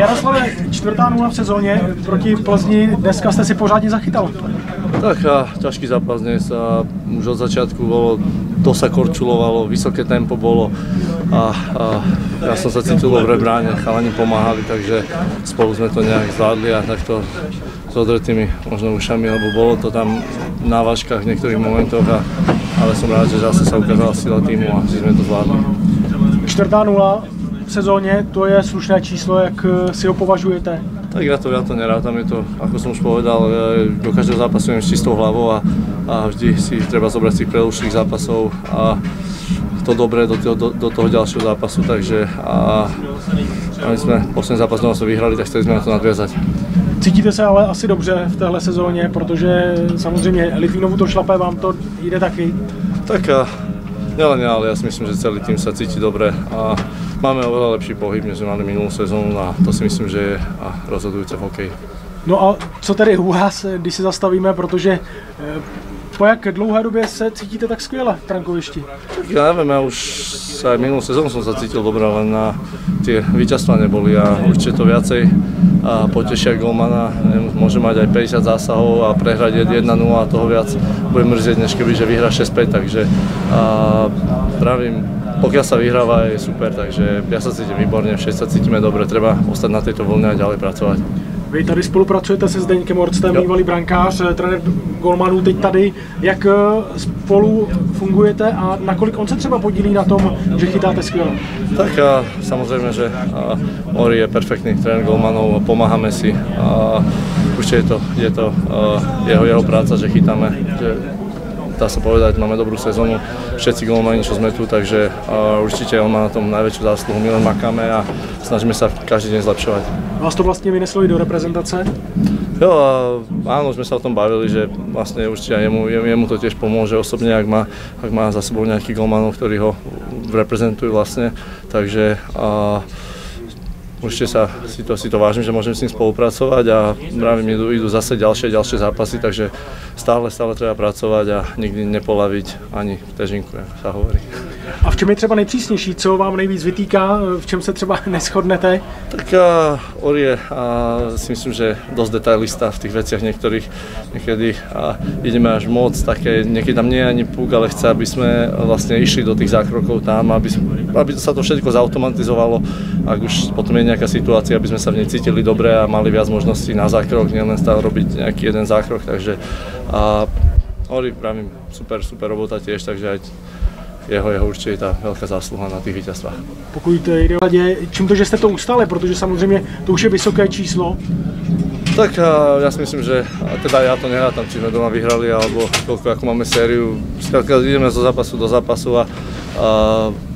Jaroslave, 4-0 v sezóně proti Plzni, dneska jste si pořádně zachytal. Tak ťažký zápas dnes a už od začiatku bolo, to sa korčulovalo, vysoké tempo bolo a ja som sa cítil dobre v bráne, chalani pomáhali, takže spolu sme to nejak zvládli a takto s odretými možno ušami, lebo bolo to tam na vážkach v niektorých momentoch, ale som rád, že zase sa ukázala sila týmu a že sme to zvládli. 4-0 v sezóně, to je slušné číslo, jak si ho považujete? Tak ja to nerátam, je to, ako som už povedal, do každého zápasu s čistou hlavou a vždy si treba zobrať z tých predlžších zápasov a to dobré do toho ďalšieho zápasu, takže my sme posledný zápas doma vyhrali, tak chceli sme na to nadviazať. Cítíte se ale asi dobře v téhle sezóně, protože samozřejmě Litvinovu to šlape, vám to jde taky? Tak nielen ja, ale ja si myslím, že celý tým sa cíti dobre a máme oveľa lepší pohyb, než sme mali minulú sezónu a to si myslím, že je rozhodujúce v hokeji. No a co tedy u vás, když se zastavíme, protože po jak dlouhé době se cítíte tak skvěle v brankovišti? Tak ja neviem, ja už aj minulú sezónu som sa cítil dobre, len tie víťazstvá neboli a určite to viacej potešia golmana, môže mať aj 50 zásahov a prehrať 1-0 a toho viac bude mrzieť, než keby, že vyhrá 6-5, takže pravím, pokiaľ sa vyhráva je super, takže ja sa cítim výborne, všetci sa cítime dobre, treba ostať na tejto vlne a ďalej pracovať. Vy tady spolupracujete se Zdeňkem Orstem, bývalý brankář, trenér golmanů teď tady. Jak spolu fungujete a nakolik on se třeba podílí na tom, že chytáte skvěle? Tak samozrejme, že Ori je perfektný trenér golmanov, pomáhame si. Určite je to jeho práca, že chytáme. Dá sa povedať, máme dobrú sezónu, všetci golmani, čo sme tu, takže určite on má na tom najväčšiu zásluhu. My len makáme a snažíme sa každý deň zlepšovať. Vás to vlastne vyneslo i do reprezentace? Jo, áno, sme sa o tom bavili, že vlastne určite jemu to tiež pomôže osobne, ak má za sebou nejakých golmanov, ktorí ho reprezentujú vlastne, takže určite si to vážim, že môžem s ním spolupracovať a vravím, idú zase ďalšie zápasy, takže stále treba pracovať a nikdy nepolaviť ani v težinku, ako sa hovorí. A v čem je třeba nejpřísnější? Co vám nejvíc vytýká? V čem se třeba neshodnete? Tak Ori je, si myslím, že dosť detailista v tých veciach niekedy ideme až moc také, niekedy tam nie je ani púk, ale chce, aby sme vlastne išli do tých zákrokov tam, aby sa to všetko zautomatizovalo, ak už potom je nejaká situácia, aby sme sa v nej cítili dobre a mali viac možností na zákrok, nielen stále robiť nejaký jeden zákrok, takže Ori, pravím, super robota tiež, takže aj jeho určitě ta velká zásluha na těch vítězstvách. Pokud jde o čím to, že jste to ustali, protože samozřejmě to už je vysoké číslo? Tak ja si myslím, že teda ja to nerátam, či sme doma vyhrali, alebo koľko, ako máme sériu. Skrátka ideme zo zápasu do zápasu a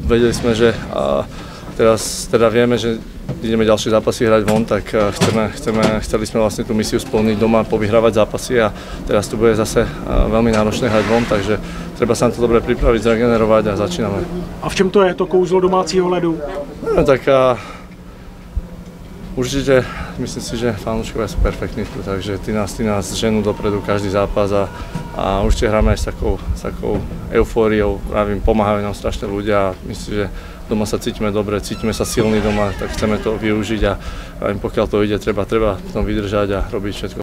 vedeli sme, že teraz teda vieme, že ideme ďalšie zápasy hrať von, tak chceli sme vlastne tú misiu splniť doma, povyhrávať zápasy a teraz tu bude zase veľmi náročné hrať von, takže treba sa na to dobre pripraviť, zregenerovať a začíname. A v čem to je, to kouzlo domácího ledu? No, tak určite myslím si, že fanúšikovia sú perfektní tu, takže tí nás ženú dopredu každý zápas a určite hráme aj s takou eufóriou, pomáhajú nám strašne ľudia a myslím si, že doma sa cítime dobre, cítime sa silní doma, tak chceme to využiť a pokiaľ to ide, treba v tom vydržať a robiť všetko.